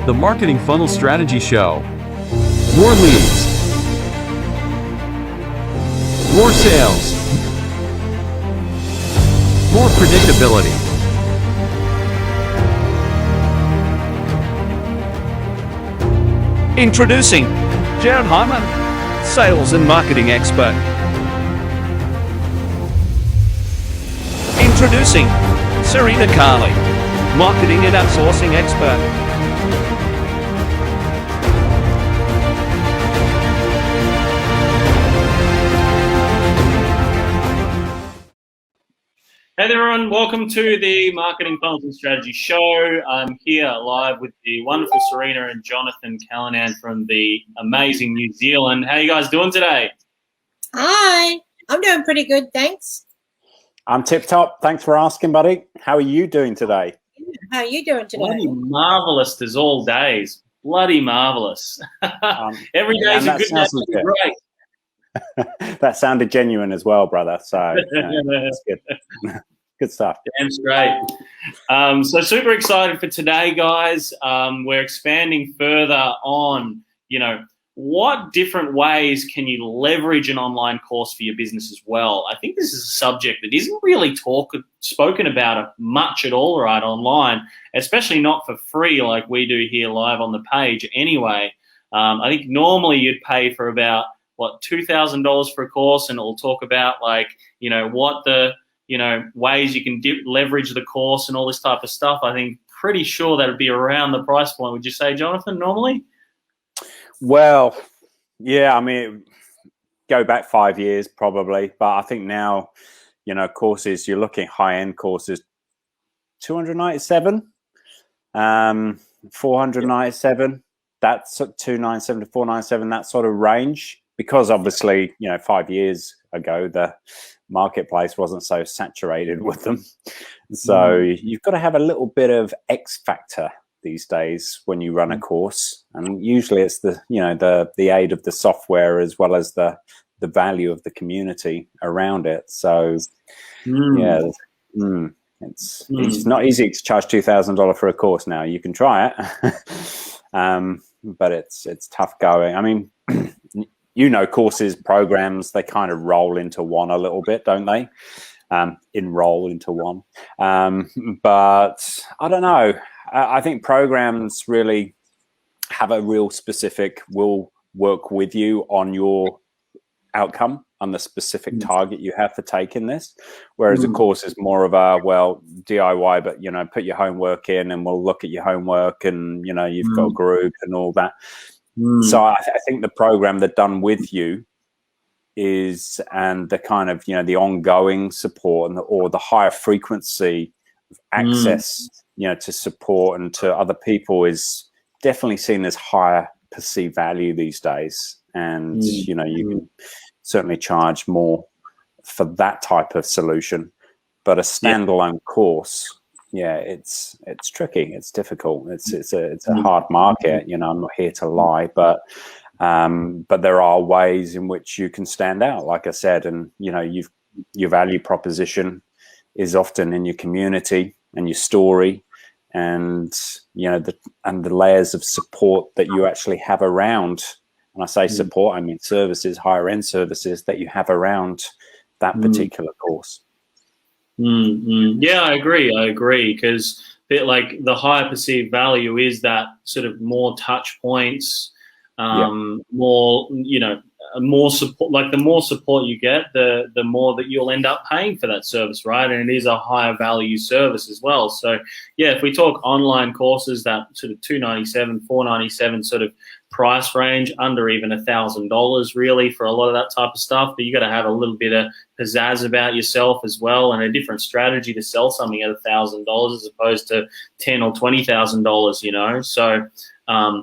The Marketing Funnel Strategy Show. More leads. More sales. More predictability. Introducing Jared Hyman, sales and marketing expert. Introducing Serena Carley, marketing and outsourcing expert. Hey there, everyone. Welcome to the Marketing Funnels and Strategy Show. I'm here live with the wonderful Serena and Jonathan Callanan from the amazing New Zealand. How are you guys doing today? Hi, I'm doing pretty good, thanks. I'm tip-top. Thanks for asking, buddy. How are you doing today? How are you doing today? Bloody marvellous as all days. Bloody marvellous. Every day is a good day. Great. That sounded genuine as well, brother. So that's good. Good stuff. Damn straight. So super excited for today, guys. We're expanding further on, what different ways can you leverage an online course for your business as well? I think this is a subject that isn't really spoken about much at all right online, especially not for free like we do here live on the page anyway. I think normally you'd pay for about, $2,000 for a course, and it'll talk about what the, ways you can leverage the course and all this type of stuff. I think pretty sure that would be around the price point. Would you say, Jonathan, normally? Well, yeah, I mean, go back 5 years probably, but I think now, courses, you're looking high-end courses, 297, 497, that's 297 to 497, that sort of range. Because obviously, 5 years ago, the marketplace wasn't so saturated with them. So you've got to have a little bit of X factor these days when you run a course. And usually it's the aid of the software as well as the value of the community around it. So it's not easy to charge $2,000 for a course now. You can try it, but it's tough going. I mean, courses, programs, they kind of roll into one a little bit, don't they? Enroll into one. But I don't know. I think programs really have a real specific, will work with you on your outcome, on the specific target you have for taking this. Whereas a course is more of a, DIY, but, put your homework in and we'll look at your homework and, you've got a group and all that. So I think the program that's done with you and the kind of, the ongoing support or the higher frequency of access, to support and to other people is definitely seen as higher perceived value these days. And, you can certainly charge more for that type of solution. But a standalone course, it's tricky. It's difficult. It's a hard market. I'm not here to lie, but there are ways in which you can stand out, like I said, and your value proposition is often in your community and your story, and the layers of support that you actually have around. When I say support, I mean services, higher end services that you have around that particular course. Yeah, I agree, because the higher perceived value is that sort of more touch points, more more support. Like the more support you get, the more that you'll end up paying for that service, right? And it is a higher value service as well. So if we talk online courses, that sort of $297, $497 sort of price range, under even $1,000 really for a lot of that type of stuff. But you got to have a little bit of pizzazz about yourself as well, and a different strategy to sell something at $1,000 as opposed to $10,000 or $20,000. So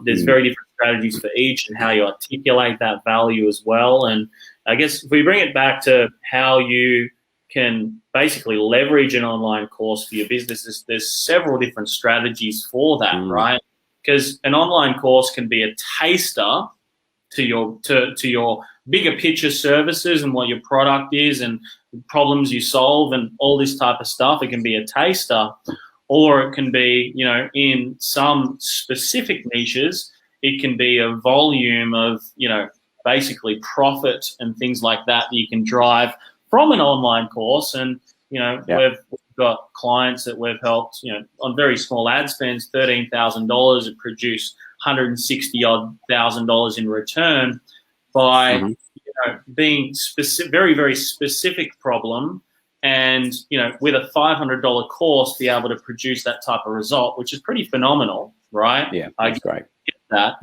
there's very different strategies for each, and how you articulate that value as well. And I guess if we bring it back to how you can basically leverage an online course for your business, there's several different strategies for that, right? Because an online course can be a taster to your bigger picture services and what your product is and problems you solve and all this type of stuff. It can be a taster, or it can be, you know, in some specific niches, it can be a volume of, you know, basically profit and things like that you can drive from an online course. And, you know, we've got clients that we've helped, you know, on very small ad spends, $13,000, and produce $160,000 in return by, you know, being very, very specific problem. And, you know, with a $500 course, be able to produce that type of result, which is pretty phenomenal, right? Yeah, that's great. Get that.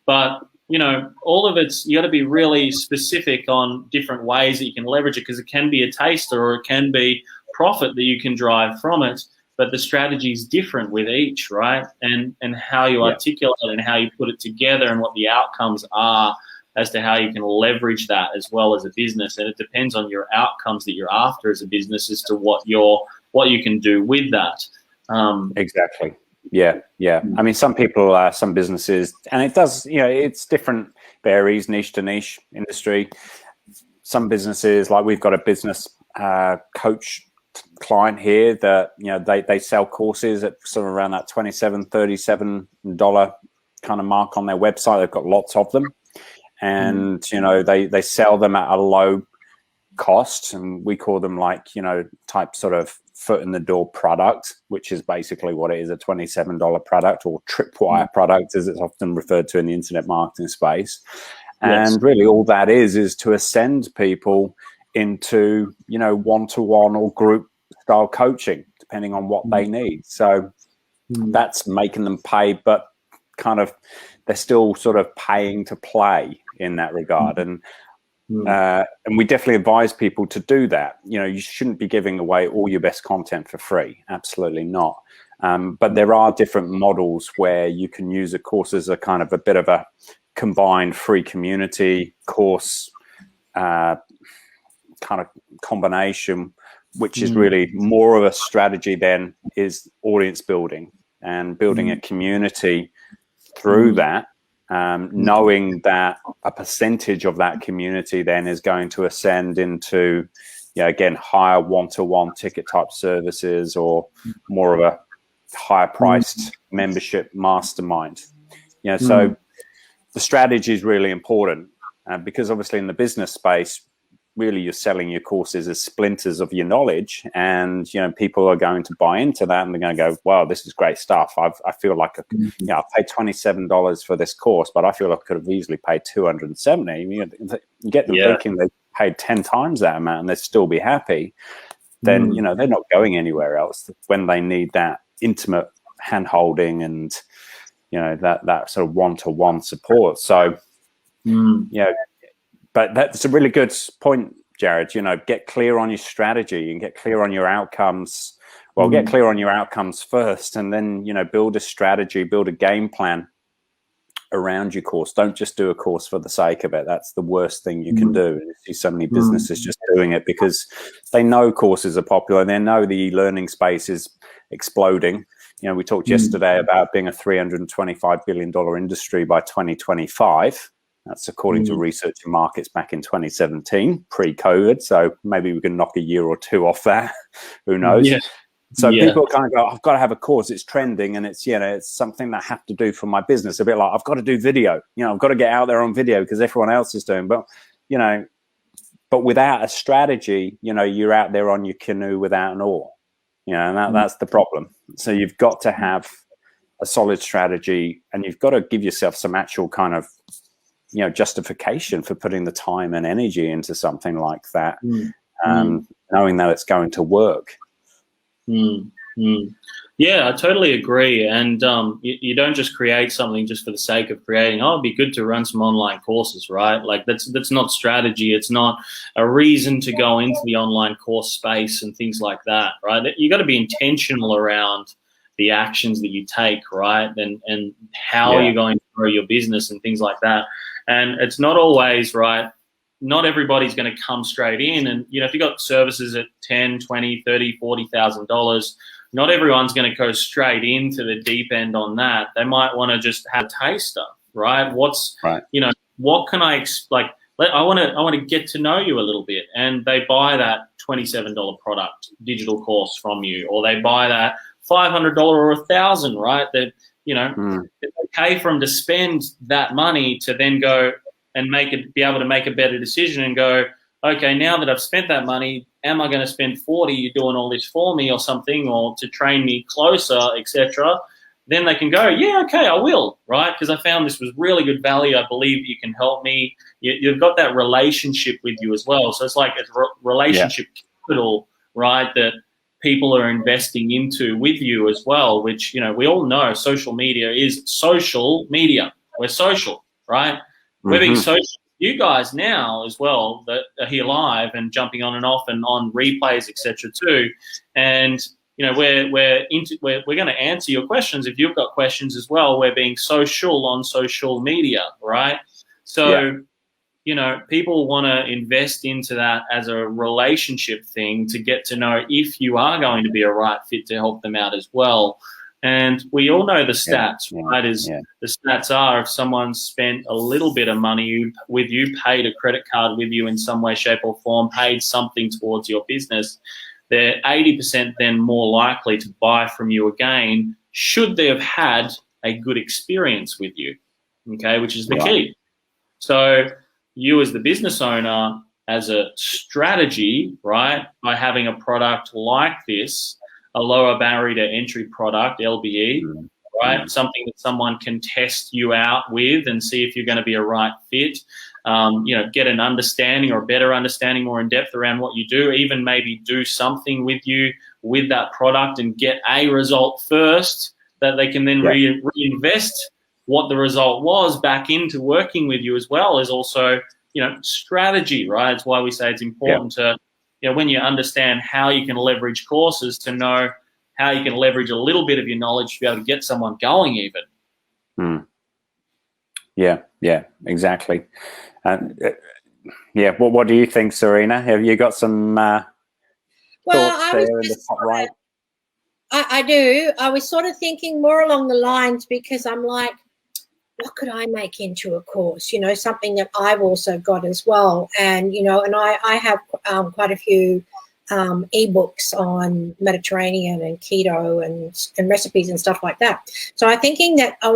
But, you know, all of it's, you got to be really specific on different ways that you can leverage it, because it can be a taster or it can be profit that you can drive from it. But the strategy is different with each, right? And how you articulate it and how you put it together and what the outcomes are as to how you can leverage that as well as a business. And it depends on your outcomes that you're after as a business as to what you can do with that. Exactly. Yeah. I mean, some people, some businesses, and it does, you know, it's different, varies niche to niche industry. Some businesses, like we've got a business coach client here that, you know, they sell courses at sort of around that $27, $37 kind of mark on their website. They've got lots of them. And, you know, they sell them at a low cost, and we call them like, you know, type sort of foot in the door product, which is basically what it is, a $27 product, or tripwire product, as it's often referred to in the internet marketing space. And really all that is to ascend people into, you know, one-to-one or group style coaching, depending on what they need. So that's making them pay, but kind of they're still sort of paying to play in that regard. And we definitely advise people to do that. You know, you shouldn't be giving away all your best content for free. Absolutely not. But there are different models where you can use a course as a kind of a bit of a combined free community course kind of combination, which is really more of a strategy than is audience building and building a community through that. Knowing that a percentage of that community then is going to ascend into, you know, again, higher one-to-one ticket type services, or more of a higher priced membership mastermind. You know, so the strategy is really important, because obviously in the business space, really you're selling your courses as splinters of your knowledge, and, you know, people are going to buy into that and they're going to go, wow, this is great stuff. I feel like, you know, I paid $27 for this course, but I feel like I could have easily paid $270. You get them thinking they paid 10 times that amount and they'd still be happy. Then, you know, they're not going anywhere else when they need that intimate hand holding and, you know, that sort of one-to-one support. So, you know, but that's a really good point, Jared. You know, get clear on your strategy and get clear on your outcomes. Well, get clear on your outcomes first, and then, you know, build a strategy, build a game plan around your course. Don't just do a course for the sake of it. That's the worst thing you can do. And you see so many businesses just doing it because they know courses are popular. They know the e-learning space is exploding. You know, we talked yesterday about being a $325 billion industry by 2025. That's according to Research and Markets back in 2017, pre-COVID. So maybe we can knock a year or two off that. Who knows? So people kind of go, I've got to have a course. It's trending, and it's, you know, it's something that I have to do for my business. A bit like, I've got to do video. You know, I've got to get out there on video because everyone else is doing. But, you know, but without a strategy, you know, you're out there on your canoe without an oar. You know, and that's the problem. So you've got to have a solid strategy, and you've got to give yourself some actual kind of, you know, justification for putting the time and energy into something like that, knowing that it's going to work. Yeah, I totally agree. And you don't just create something just for the sake of creating. Oh, it'd be good to run some online courses, right? Like that's not strategy. It's not a reason to go into the online course space and things like that, right? You got to be intentional around the actions that you take, right? And how you're going to grow your business and things like that. And it's not always, right, not everybody's going to come straight in. And, you know, if you've got services at $10, $20, $30, $40,000, not everyone's going to go straight into the deep end on that. They might want to just have a taster, right? You know, what can I, I want to get to know you a little bit. And they buy that $27 product digital course from you, or they buy that $500 or $1,000, right? That, you know, it's okay for them to spend that money to then go and be able to make a better decision and go, okay, now that I've spent that money, am I going to spend 40? You're doing all this for me or something, or to train me closer, etc. Then they can go, yeah, okay, I will, right? Because I found this was really good value. I believe you can help me. You've got that relationship with you as well. So it's like a relationship capital, right, that people are investing into with you as well, which, you know, we all know social media is social media. We're social, right? We're being social. You guys now as well that are here live and jumping on and off and on replays, etc. too. And, you know, we're going to answer your questions. If you've got questions as well, we're being social on social media, right? So, you know, people want to invest into that as a relationship thing to get to know if you are going to be a right fit to help them out as well. And we all know the stats, right? The stats are if someone spent a little bit of money with you, paid a credit card with you in some way, shape or form, paid something towards your business, they're 80% then more likely to buy from you again should they have had a good experience with you, okay, which is the key. So you as the business owner, as a strategy, right, by having a product like this, a lower barrier to entry product, LBE, right? Something that someone can test you out with and see if you're going to be a right fit. You know, get an understanding or a better understanding more in depth around what you do, even maybe do something with you with that product and get a result first that they can then reinvest what the result was back into working with you as well is also, you know, strategy, right? It's why we say it's important to, you know, when you understand how you can leverage courses, to know how you can leverage a little bit of your knowledge to be able to get someone going even. Yeah, exactly. What do you think, Serena? Have you got some thoughts there in the top right? I do. I was sort of thinking more along the lines because I'm like, what could I make into a course? You know, something that I've also got as well. And, you know, and I have quite a few ebooks on Mediterranean and keto and recipes and stuff like that. So I was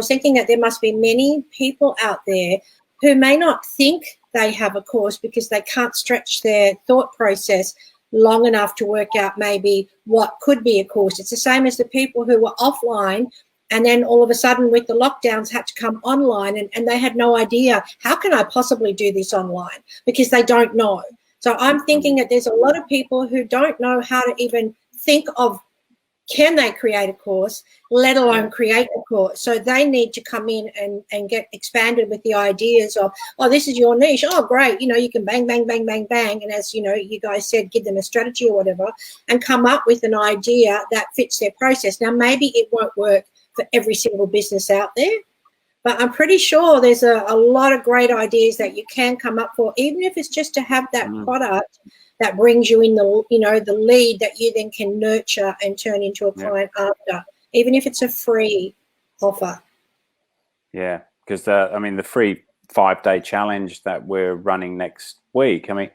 thinking that there must be many people out there who may not think they have a course because they can't stretch their thought process long enough to work out maybe what could be a course. It's the same as the people who were offline and then all of a sudden with the lockdowns had to come online and they had no idea, how can I possibly do this online? Because they don't know. So I'm thinking that there's a lot of people who don't know how to even think of, can they create a course, let alone create a course? So they need to come in and get expanded with the ideas of, oh, this is your niche. Oh, great. You know, you can bang, bang, bang, bang, bang. And as, you know, you guys said, give them a strategy or whatever and come up with an idea that fits their process. Now, maybe it won't work for every single business out there, but I'm pretty sure there's a lot of great ideas that you can come up for, even if it's just to have that product that brings you in the, you know, the lead that you then can nurture and turn into a client after, even if it's a free offer. Yeah, because I mean, the free 5-day challenge that we're running next week, I mean,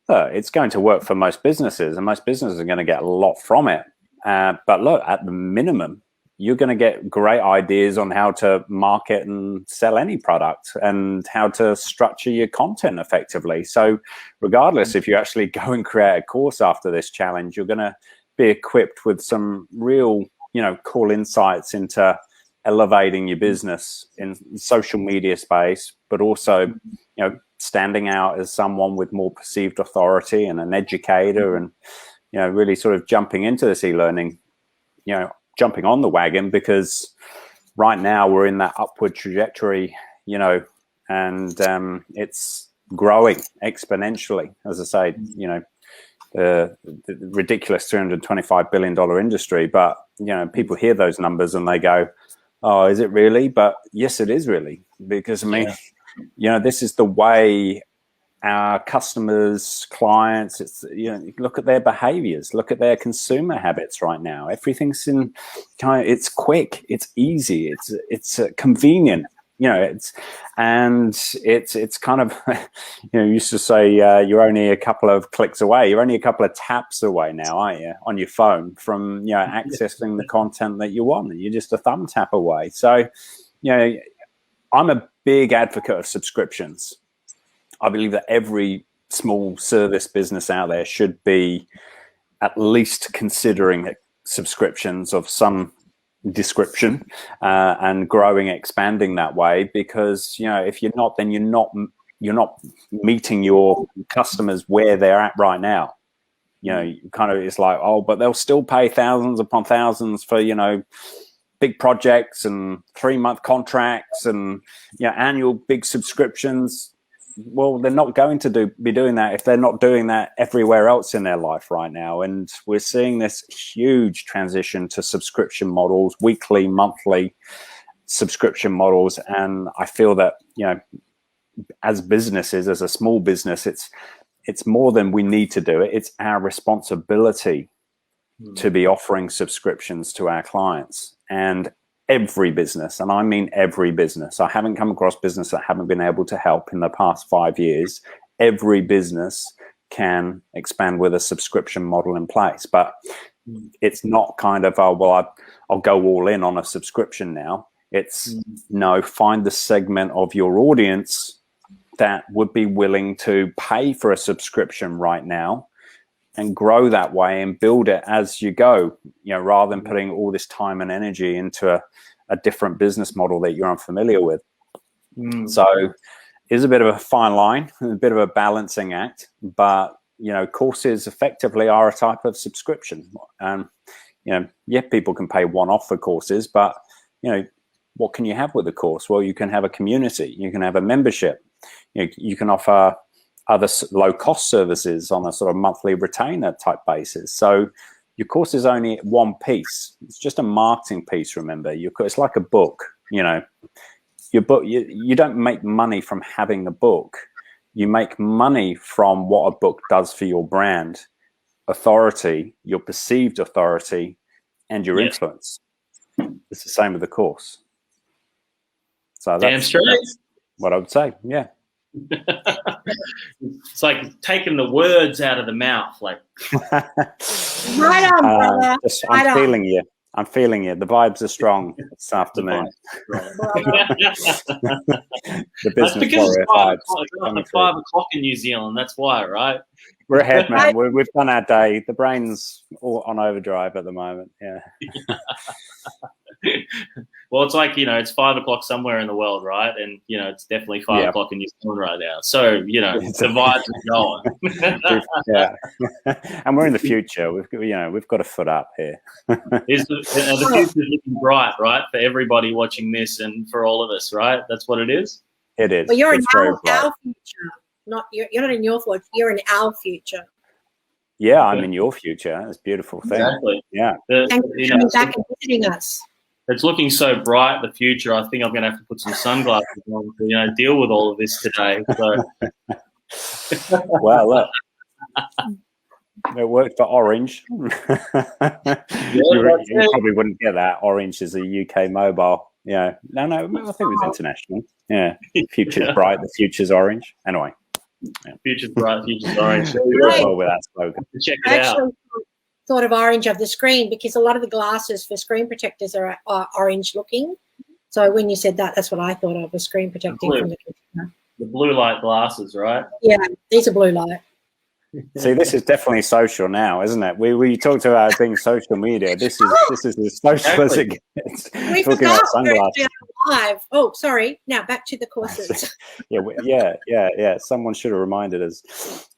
it's going to work for most businesses and most businesses are going to get a lot from it. But look, at the minimum, you're going to get great ideas on how to market and sell any product and how to structure your content effectively. So regardless if you actually go and create a course after this challenge, you're going to be equipped with some real, you know, cool insights into elevating your business in social media space, but also, you know, standing out as someone with more perceived authority and an educator and, you know, really sort of jumping into this e-learning, you know, jumping on the wagon, because right now we're in that upward trajectory, you know, and it's growing exponentially. As I say, you know, the ridiculous $325 billion industry, but, you know, people hear those numbers and they go, oh, is it really? But yes, it is really, because I mean, you know, this is the way our customers, clients, it's, you know, look at their behaviors, look at their consumer habits right now. Everything's in kind of, it's quick, it's easy, it's convenient. you know, it's kind of, you know, you used to say you're only a couple of clicks away. You're only a couple of taps away now, aren't you, on your phone from, you know, accessing the content that you want. You're just a thumb tap away. So, you know, I'm a big advocate of subscriptions. I believe that every small service business out there should be at least considering subscriptions of some description and growing, expanding that way, because, you know, if you're not, then you're not meeting your customers where they're at right now. You know, kind of, it's like, oh, but they'll still pay thousands upon thousands for, you know, big projects and 3-month contracts and, you know, annual big subscriptions. Well, they're not going to be doing that if they're not doing that everywhere else in their life right now. And we're seeing this huge transition to subscription models, weekly, monthly subscription models. And I feel that, you know, as businesses, as a small business, it's more than we need to do it. It's our responsibility to be offering subscriptions to our clients. And every business, and I mean every business, I haven't come across business that haven't been able to help in the past 5 years. Every business can expand with a subscription model in place, but it's not kind of, oh, well, I'll go all in on a subscription now. It's no, find the segment of your audience that would be willing to pay for a subscription right now and grow that way and build it as you go, you know, rather than putting all this time and energy into a different business model that you're unfamiliar with. So it's a bit of a fine line, a bit of a balancing act, but, you know, courses effectively are a type of subscription. And, you know, yeah, people can pay one-off for courses, but, you know, what can you have with a course? Well, you can have a community, you can have a membership, you can offer other low-cost services on a sort of monthly retainer type basis. So your course is only one piece. It's just a marketing piece, remember. It's like a book, you know. Your book, you don't make money from having a book. You make money from what a book does for your brand, authority, your perceived authority, and your influence. It's the same with the course. So that's what I would say, yeah. It's like taking the words out of the mouth, like. Right on, brother. I'm feeling you. I'm feeling you. The vibes are strong this afternoon. The business warrior vibes. It's 5 o'clock in New Zealand. That's why, right? We're ahead, man. We've done our day. The brain's all on overdrive at the moment. Yeah. Well, it's like, you know, it's 5 o'clock somewhere in the world, right? And, you know, it's definitely 5 o'clock in New Zealand right now. So, you know, the vibes are going. Yeah. And we're in the future. We've got a foot up here. The future's looking bright, right? For everybody watching this and for all of us, right? That's what it is? It is. Well, you're in our future. You're not in your future. You're in our future. Yeah, I'm in your future. It's a beautiful thing. Exactly. Yeah. Thanks for coming back and visiting us. It's looking so bright, the future. I think I'm going to have to put some sunglasses on to, you know, deal with all of this today. So. Well, look, it worked for Orange. You probably wouldn't get that. Orange is a UK mobile. Yeah. No, I think it was international. Yeah. Future's bright, the future's orange. Anyway. Yeah. Future's bright, future's orange. Well with that slogan. Check it out. Thought of orange of the screen because a lot of the glasses for screen protectors are orange looking. So when you said that, that's what I thought of, was screen protecting from the computer. The blue light glasses, right? Yeah, these are blue light. See, this is definitely social now, isn't it? We talked about being social media. This is as social as it gets. We Talking about sunglasses. Live. Oh, sorry. Now back to the courses. Yeah. Someone should have reminded us.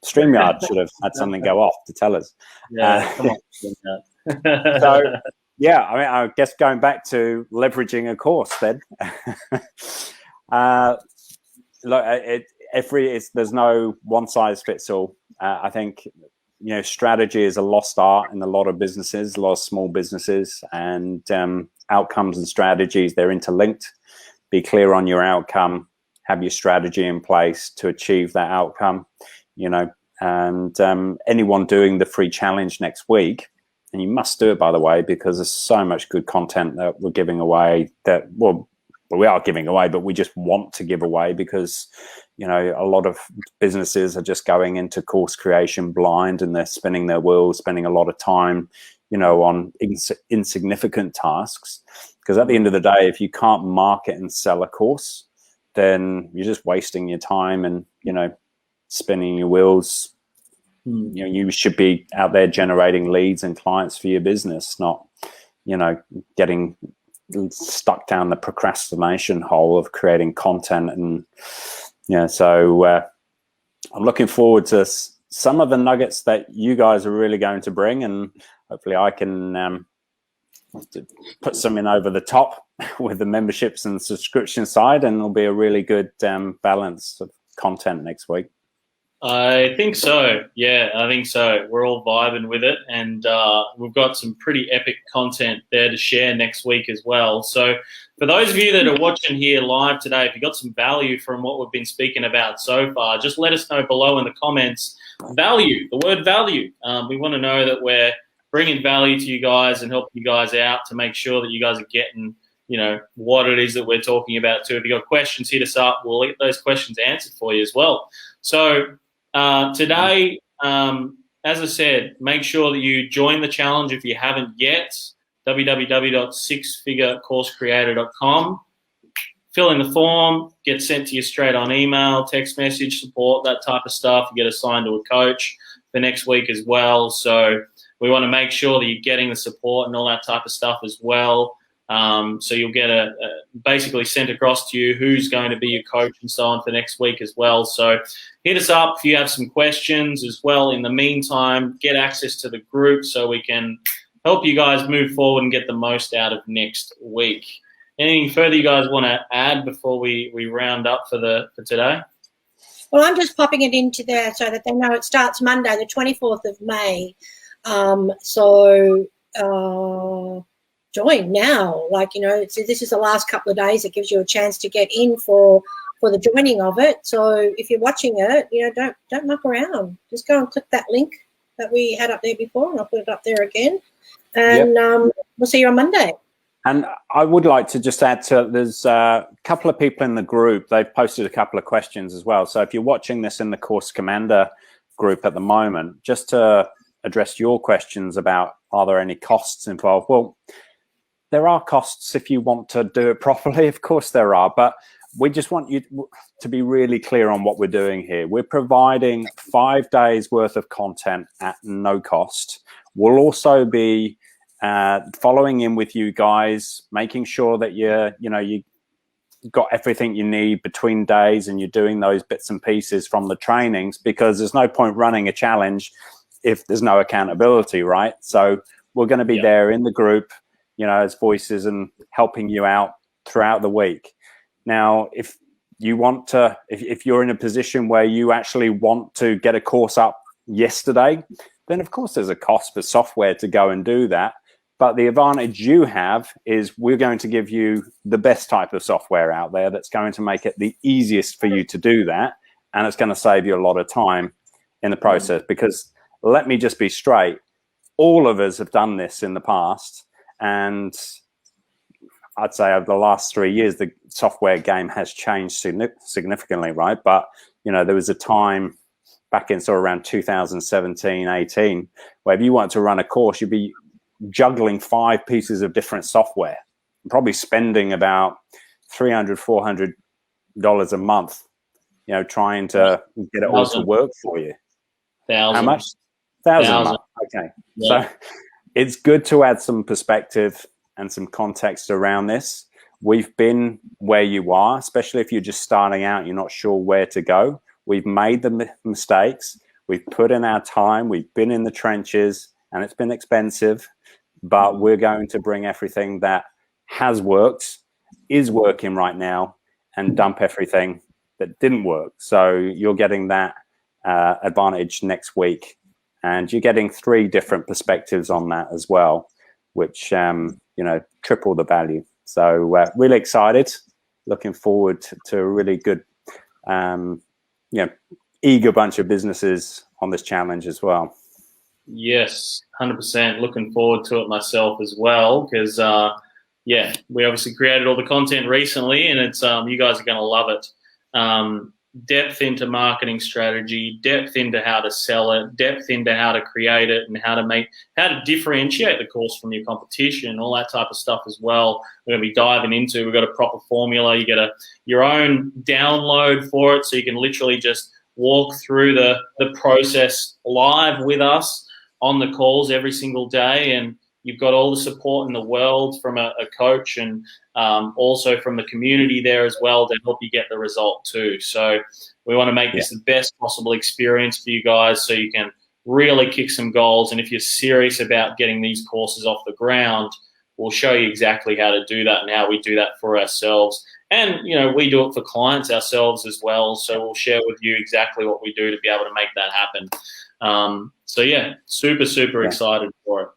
StreamYard should have had something go off to tell us. Yeah. Come on. So, yeah, I mean, I guess going back to leveraging a course then. Look, there's no one size fits all. I think, you know, strategy is a lost art in a lot of businesses, a lot of small businesses, and outcomes and strategies, they're interlinked. Be clear on your outcome, have your strategy in place to achieve that outcome, you know, and anyone doing the free challenge next week, and you must do it, by the way, because there's so much good content that we're giving away that, well, but we are giving away, but we just want to give away because, you know, a lot of businesses are just going into course creation blind, and they're spinning their wheels, spending a lot of time, you know, on insignificant tasks. Because at the end of the day, if you can't market and sell a course, then you're just wasting your time and, you know, spinning your wheels. You know, you should be out there generating leads and clients for your business, not, you know, getting stuck down the procrastination hole of creating content. And, you know, so I'm looking forward to some of the nuggets that you guys are really going to bring, and hopefully I can to put something over the top with the memberships and subscription side, and it'll be a really good balance of content next week. I think so. Yeah, I think so. We're all vibing with it, and we've got some pretty epic content there to share next week as well. So for those of you that are watching here live today, if you got some value from what we've been speaking about so far, just let us know below in the comments. Value, the word value. We want to know that we're bringing value to you guys and helping you guys out to make sure that you guys are getting, you know, what it is that we're talking about too. If you got questions, hit us up. We'll get those questions answered for you as well. So today, as I said, make sure that you join the challenge if you haven't yet. www.sixfigurecoursecreator.com. Fill in the form, get sent to you straight on email, text message, support, that type of stuff. You get assigned to a coach for next week as well. So we want to make sure that you're getting the support and all that type of stuff as well. So you'll get basically sent across to you who's going to be your coach and so on for next week as well. So hit us up if you have some questions as well. In the meantime, get access to the group so we can help you guys move forward and get the most out of next week. Anything further you guys want to add before we round up for today? Well, I'm just popping it into there so that they know it starts Monday, the 24th of May. Join now. Like, you know, this is the last couple of days. It gives you a chance to get in for the joining of it. So if you're watching it, you know, don't muck around. Just go and click that link that we had up there before, and I'll put it up there again. And we'll see you on Monday. And I would like to just add to, there's a couple of people in the group, they've posted a couple of questions as well. So if you're watching this in the Course Commander group at the moment, just to address your questions about, are there any costs involved? Well, there are costs if you want to do it properly. Of course there are, but we just want you to be really clear on what we're doing here. We're providing 5 days worth of content at no cost. We'll also be following in with you guys, making sure that you got everything you need between days, and you're doing those bits and pieces from the trainings, because there's no point running a challenge if there's no accountability, right? So we're going to be there in the group, you know, as voices and helping you out throughout the week. Now, if you want to, if you're in a position where you actually want to get a course up yesterday, then of course there's a cost for software to go and do that. But the advantage you have is we're going to give you the best type of software out there that's going to make it the easiest for you to do that. And it's going to save you a lot of time in the process, because let me just be straight. All of us have done this in the past. And I'd say over the last 3 years, the software game has changed significantly, right? But, you know, there was a time back in sort of around 2017, 18, where if you wanted to run a course, you'd be juggling 5 pieces of different software, probably spending about $300, $400 a month, you know, trying to get it all to work for you. How much? 1,000 a month. Okay. Yeah. So it's good to add some perspective and some context around this. We've been where you are, especially if you're just starting out, you're not sure where to go. We've made the mistakes. We've put in our time. We've been in the trenches, and it's been expensive, but we're going to bring everything that has worked, is working right now, and dump everything that didn't work. So you're getting that advantage next week, and you're getting 3 different perspectives on that as well, which, you know, triple the value. So really excited, looking forward to a really good, you know, eager bunch of businesses on this challenge as well. Yes, 100%. Looking forward to it myself as well, because yeah, we obviously created all the content recently, and it's you guys are going to love it. Depth into marketing strategy, depth into how to sell it, depth into how to create it, and how to differentiate the course from your competition, all that type of stuff as well. We're going to be diving into. We've got a proper formula. You get your own download for it, so you can literally just walk through the process live with us on the calls every single day, and you've got all the support in the world from a coach, and also from the community there as well to help you get the result too. So we want to make this the best possible experience for you guys, so you can really kick some goals. And if you're serious about getting these courses off the ground, we'll show you exactly how to do that and how we do that for ourselves. And, we do it for clients ourselves as well. So we'll share with you exactly what we do to be able to make that happen. So yeah, super excited for it.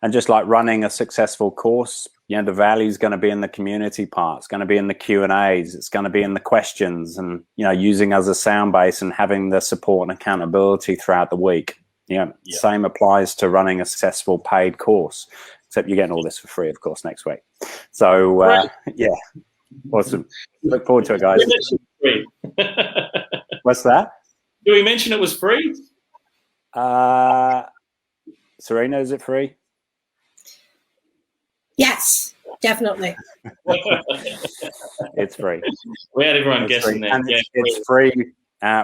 And just like running a successful course, the value is going to be in the community part. It's going to be in the Q&As. It's going to be in the questions, and, using us as a sound base and having the support and accountability throughout the week. Same applies to running a successful paid course, except you're getting all this for free, of course, next week. So, awesome. Look forward to it, guys. What's that? Did we mention it was free? Serena, is it free? Yes, definitely. It's free. We had everyone guessing that. And it's free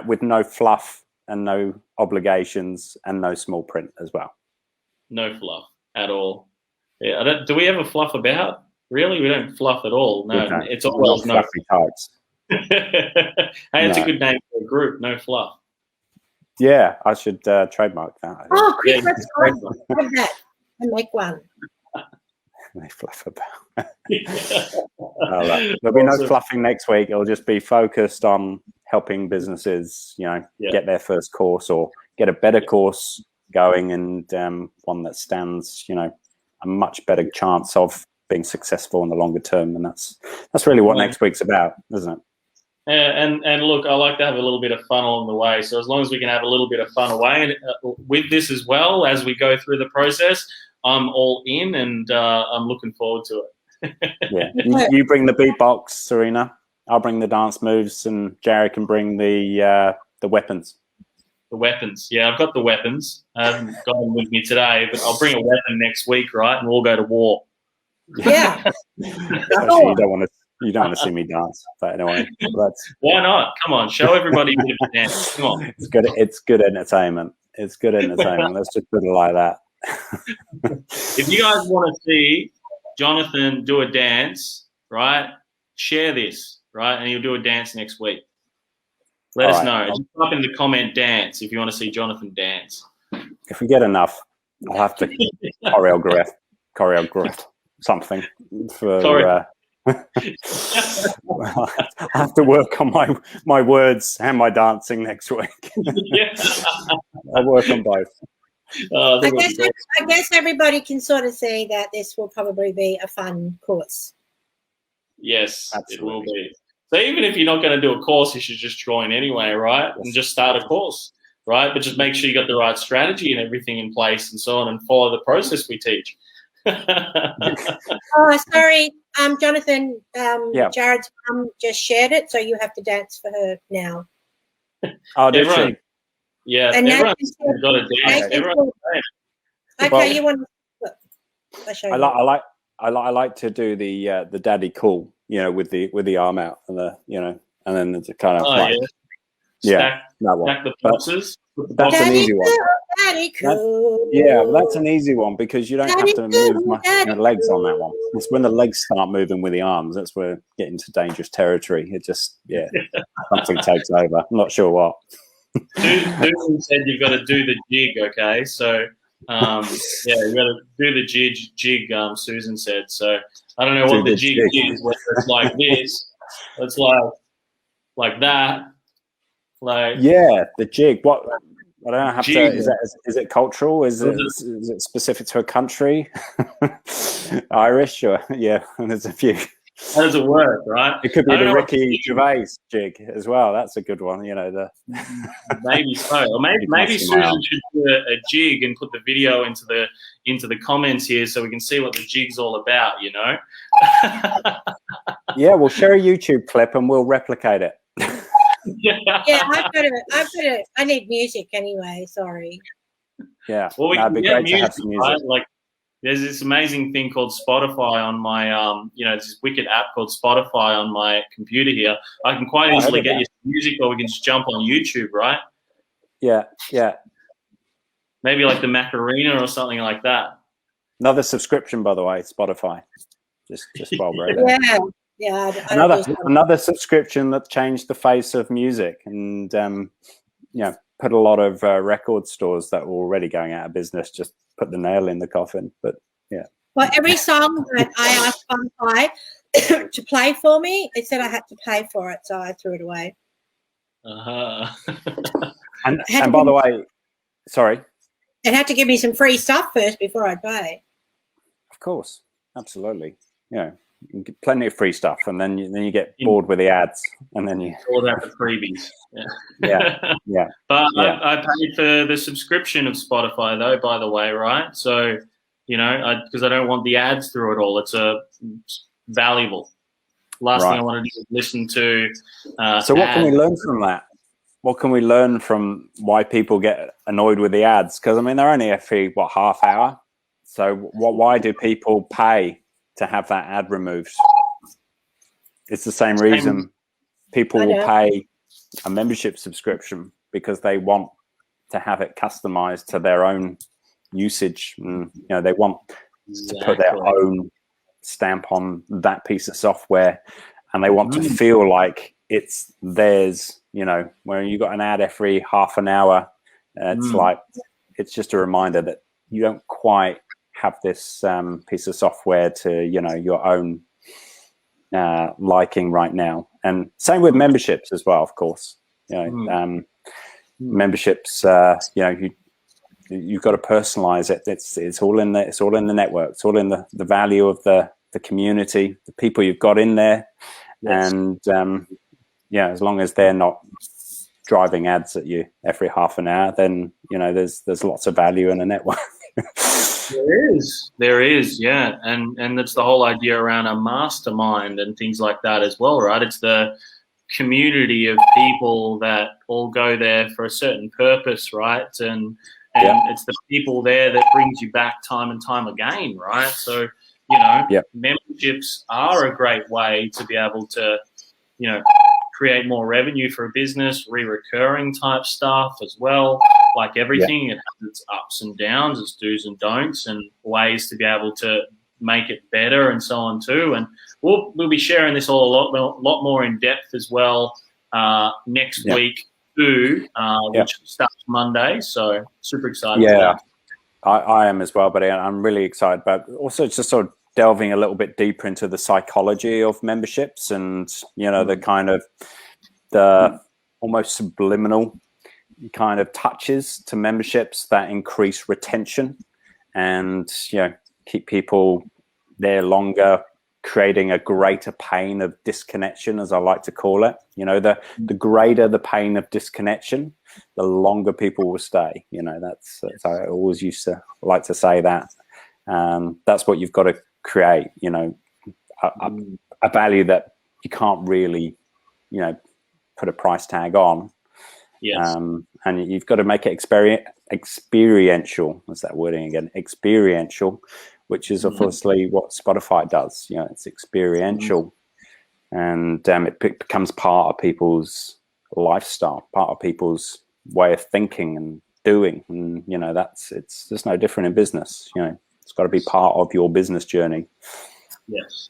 with no fluff and no obligations and no small print as well. No fluff at all. Yeah, do we ever fluff about? Really? We don't fluff at all. No, it's always no fluffy types. Hey, it's a good name for a group, No Fluff. Yeah, I should trademark that. Oh, Chris, let's have that and make one. They fluff about. There'll be no fluffing next week. It'll just be focused on helping businesses, get their first course or get a better course going, and one that stands, a much better chance of being successful in the longer term. And that's really what next week's about, isn't it? And look, I like to have a little bit of fun along the way. So as long as we can have a little bit of fun away with this as well as we go through the process, I'm all in, and I'm looking forward to it. Yeah, you bring the beatbox, Serena. I'll bring the dance moves, and Jared can bring the weapons. The weapons, yeah, I've got the weapons. I haven't got them with me today, but I'll bring a weapon next week, right? And we'll go to war. Yeah. Actually, you don't want to see me dance, but anyway, why not? Come on, show everybody a bit of a dance. Come on, it's good entertainment. It's good entertainment. Let's just put it like that. If you guys want to see Jonathan do a dance, right, share this, right, and he'll do a dance next week. Let us know. Just type in the comment dance if you want to see Jonathan dance. If we get enough, I'll have to choreograph something for. I have to work on my words and my dancing next week. I'll work on both. I guess everybody can sort of see that this will probably be a fun course. Yes, absolutely. It will be. So even if you're not going to do a course, you should just join anyway, right? And just start a course, right? But just make sure you got the right strategy and everything in place and so on, and follow the process we teach. Oh, sorry, Jonathan. Jared's mum just shared it, so you have to dance for her now. Oh, did she? Yeah, and everyone's got to dance. Okay, you want to? I like to do the daddy cool, with the arm out and and then it's a kind of that one. Stack the boxes. That's an easy one. Daddy cool. That's an easy one because you don't have to move your legs on that one. It's when the legs start moving with the arms that's where we get into dangerous territory. It just something takes over. I'm not sure what. Susan said you've got to do the jig, okay? So, you've got to do the jig. Susan said. So I don't know what the jig is. Whether it's like this, it's like that, the jig. What I don't have jig. Is it cultural? Is it specific to a country? Irish or there's a few. How does it work, right? It could be I don't the know what Ricky Gervais jig as well. That's a good one. You know, maybe so, or maybe Susan should do a jig and put the video into the comments here so we can see what the jig's all about. You know. Yeah, we'll share a YouTube clip and we'll replicate it. Yeah, I've got it. I need music anyway. Sorry. Yeah, Well, we it'd can be get great to have music, some music. right? Like, there's this amazing thing called Spotify on my, there's this wicked app called Spotify on my computer here. I can quite easily get you some music, or we can just jump on YouTube, right? Yeah. Maybe like the Macarena or something like that. Another subscription, by the way, Spotify. Just while we're there. Yeah. I don't do Another subscription that changed the face of music, and put a lot of record stores that were already going out of business. Just put the nail in the coffin. But yeah. Well, every song that I asked Spotify to play for me, it said I had to pay for it, so I threw it away. And by the way, sorry. It had to give me some free stuff first before I'd pay. Of course, absolutely. You get plenty of free stuff, and then you get bored with the ads, and then you all about the freebies. Yeah. But I paid for the subscription of Spotify, though. By the way, right? So because I don't want the ads through it all. It's valuable. Last thing I want to do is listen to. So what can we learn from that? What can we learn from why people get annoyed with the ads? Because I mean, they're only every half hour. So why do people pay to have that ad removed? It's the same reason people will pay a membership subscription, because they want to have it customized to their own usage, and they want to put their own stamp on that piece of software, and they want to feel like it's theirs. Where you got an ad every half an hour, it's like, it's just a reminder that you don't quite have this piece of software to your own liking right now. And same with memberships as well, of course. Memberships, you've got to personalize it. It's all in the network. It's all in the value of the community, the people you've got in there. Yes. And as long as they're not driving ads at you every half an hour, then there's lots of value in a network. There is, yeah, and that's the whole idea around a mastermind and things like that as well, right? It's the community of people that all go there for a certain purpose, right? And it's the people there that brings you back time and time again, right? So memberships are a great way to be able to create more revenue for a business, recurring type stuff as well. Like everything, it has its ups and downs, its do's and don'ts, and ways to be able to make it better and so on too. And we'll be sharing this all a lot more in depth as well next week too, which starts Monday. So super excited. Yeah, I am as well, but I'm really excited. But also just sort of delving a little bit deeper into the psychology of memberships, and the kind of the almost subliminal kind of touches to memberships that increase retention and keep people there longer, creating a greater pain of disconnection, as I like to call it. The greater the pain of disconnection, the longer people will stay. That's I always used to like to say that. That's what you've got to create, a value that you can't really, put a price tag on. Yes. And you've got to make it experiential. What's that wording again? Experiential, which is obviously what Spotify does. It's experiential, and it becomes part of people's lifestyle, part of people's way of thinking and doing. And it's just no different in business. It's got to be part of your business journey. Yes,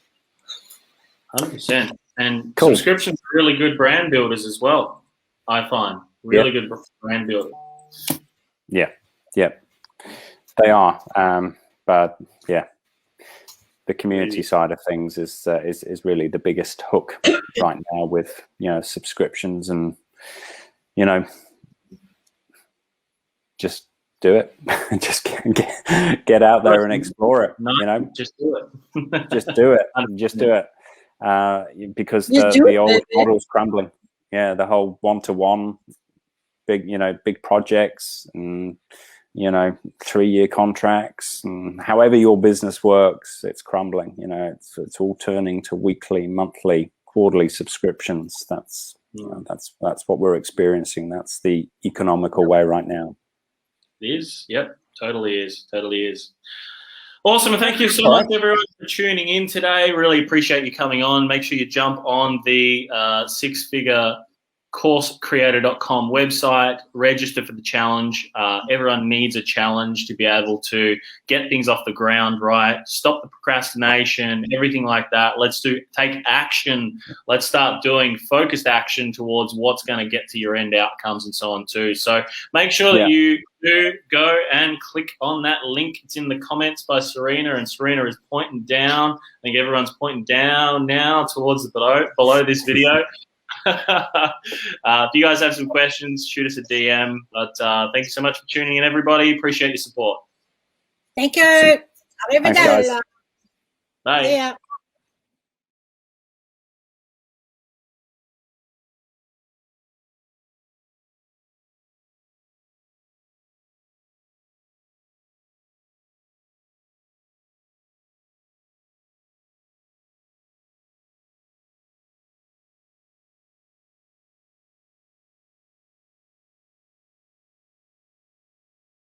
100%. And subscriptions are really good brand builders as well, I find. Really good brand builder. Yeah, they are. But the community side of things is really the biggest hook right now with subscriptions, and just do it. Just get out there and explore it. Just do it. Just do it. Just do it. because Just do the it, old baby. model's crumbling. Yeah, the whole one-to-one, big projects and 3-year contracts, and however your business works, it's crumbling. It's all turning to weekly, monthly, quarterly subscriptions. That's what we're experiencing. That's the economical way right now. It is. Yep. Totally is. Awesome. Thank you so much, everyone, for tuning in today. Really appreciate you coming on. Make sure you jump on the Six-Figure CourseCreator.com website, register for the challenge. Everyone needs a challenge to be able to get things off the ground, right? Stop the procrastination, everything like that. Let's take action. Let's start doing focused action towards what's going to get to your end outcomes and so on too. So make sure that you do go and click on that link. It's in the comments by Serena, and Serena is pointing down. I think everyone's pointing down now towards the below this video. If you guys have some questions, shoot us a DM. But thank you so much for tuning in, everybody. Appreciate your support. Thank you. Thanks, guys. Bye. Yeah.